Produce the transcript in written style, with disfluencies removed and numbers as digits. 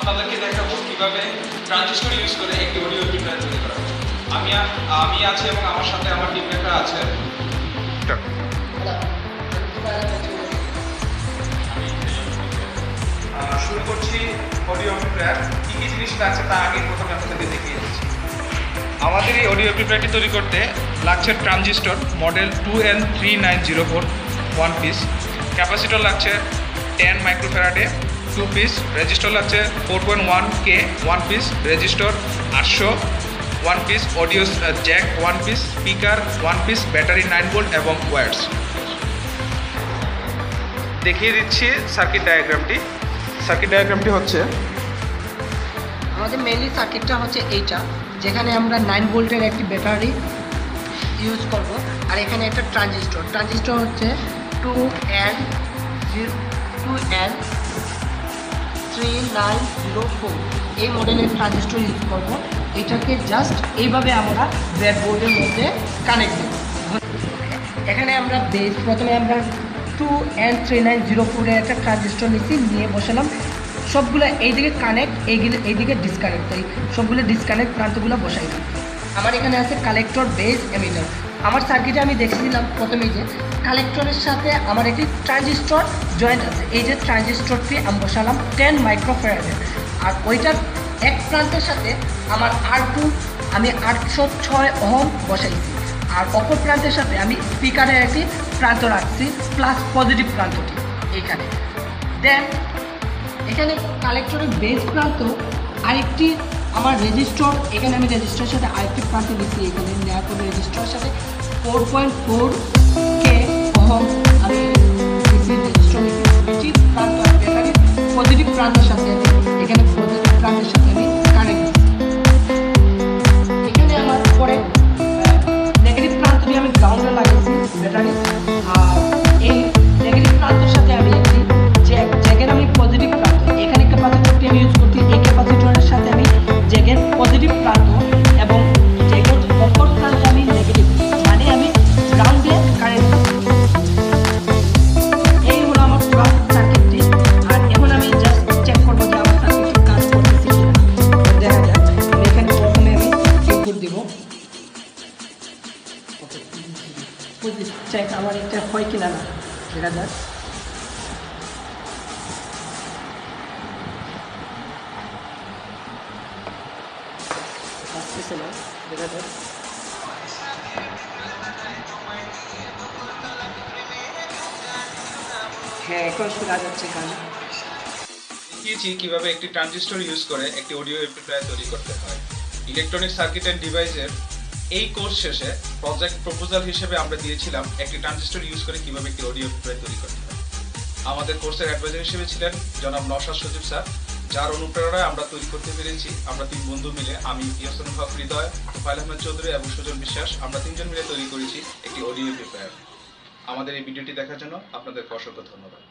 আপনাদেরকে দেখাবো কিভাবে ট্রানজিস্টর ইউজ করে একটি অডিও অ্যাম্প্লিফায়ার তৈরি করা যায়। আমি আছি এবং আমার সাথে আমার টিম মেম্বার আছে। শুরু করছি অডিও অ্যাম্প্লিফায়ার কী কী জিনিসটা আছে তা আগে প্রথমে আপনাদেরকে দেখিয়ে দিচ্ছি। আমাদের এই অডিও অ্যাম্প্লিফায়ারটি তৈরি করতে লাগছে transistor model 2N3904 1 piece, capacitor লাগছে 10 মাইক্রোফ্যারাডে 2 পিস, রেজিস্টর লাগছে 4.1K 1 piece, resistor 800 1 piece, audio Jack 1 piece, speaker 1 piece, battery 9 volt এবং ওয়্যারস। দেখিয়ে দিচ্ছি সার্কিট ডায়াগ্রামটি হচ্ছে আমাদের মেইনলি সার্কিটটা হচ্ছে এইটা, যেখানে আমরা 9 ভোল্টের একটি ব্যাটারি ইউজ করব, আর এখানে একটা ট্রানজিস্টর হচ্ছে 2N3904 এই মডেলের ট্রানজিস্টর ইউজ করব। এটাকে জাস্ট এইভাবে আমরা ব্রেডবোর্ডের মধ্যে কানেক্ট দেব। এখানে আমরা প্রথমে আমরা 2N3904 এর একটা ট্রানজিস্টর নিয়ে বসালাম। সবগুলো এইদিকে কানেক্ট, এইদিকে ডিসকানেক্ট, তাই সবগুলো ডিসকানেক্ট প্রান্তগুলো বসাইলাম। আমার এখানে আছে কালেক্টর, বেস, এমিটার। আমার সার্কিটে আমি দেখেছিলাম প্রথমেই যে কালেক্টরের সাথে আমার একটি ট্রানজিস্টর জয়েন্ট আছে। এই যে ট্রানজিস্টরটি আমি বসালাম 10 মাইক্রোফ্যারাডের, আর ওইটার এক প্রান্তের সাথে আমার R2 আমি 806 ওহম বসাইছি, আর অপর প্রান্তের সাথে আমি স্পিকারের একটি প্রান্ত রাখছি, প্লাস পজিটিভ প্রান্তটি এইখানে। দেন এখানে কালেক্টরের বেস প্রান্ত আরেকটি আমার রেজিস্টর, এখানে আমি রেজিস্টরের সাথে আরেকটি প্রান্ত দিচ্ছি। এখানে নেওয়ার পরে রেজিস্টরের সাথে 4.4K ওহম আমি রেজিস্টর প্রান্ত পজিটিভ প্রান্তের সাথে আমি এখানে পজিটিভ প্রান্তের সাথে আমি কানেক্ট দিচ্ছি। এখানে আমার পরে নেগেটিভ প্রান্তটি আমি গ্রাউন্ডে লাগিয়েছি ব্যাটারি, আর এই নেগেটিভ প্রান্তের সাথে আমি একটি জ্যাকের আমি পজিটিভ প্রান্ত, এখানে ক্যাপাসিটরটি আমি ইউজ করছি। এই ক্যাপাসিটরের সাথে আমি জ্যাকের পজিটিভ প্রান্ত এবং জ্যাকের অপর প্রান্তে আমি নেগেটিভ, মানে আমি গ্রাউন্ডে কারেন্ট। এই হলো আমার পুরো সার্কিটটি। আর এখন আমি জাস্ট চেক করবো যে আমার সার্কিটটি কাজ করতেছে কিনা। দেখা যাক, আমি এখানে প্রথমে আমি ইনপুট দিব, চেক আমার এটা হয় কিনা না, দেখা যাক। দেখা যাক, হ্যাঁ এখন শোনা যাচ্ছে গান। দেখিয়েছি কিভাবে একটি ট্রানজিস্টর ইউজ করে একটি অডিও অ্যাম্প্লিফায়ার তৈরি করতে হয়। ইলেকট্রনিক সার্কিট অ্যান্ড ডিভাইসের এই কোর্স শেষে প্রজেক্ট প্রপোজাল হিসেবে আমরা দিয়েছিলাম একটি ট্রানজিস্টর ইউজ করে কিভাবে একটি অডিও অ্যাম্প্লিফায়ার তৈরি করতে হয়। আমাদের কোর্সের অ্যাডভাইজার হিসেবে ছিলেন জনাব নওশাদ সজীব স্যার, যার অনুপ্রেরণায় আমরা তৈরি করতে পেরেছি। আমরা 3 বন্ধু মিলে, আমি ইয়াসিন হক হৃদয়, তোফায়েল আহমেদ চৌধুরী এবং সুজন বিশ্বাস, আমরা 3 জন মিলে তৈরি করেছি একটি অডিও অ্যাম্প্লিফায়ার। আমাদের এই ভিডিওটি দেখার জন্য আপনাদেরকে অসংখ্য ধন্যবাদ।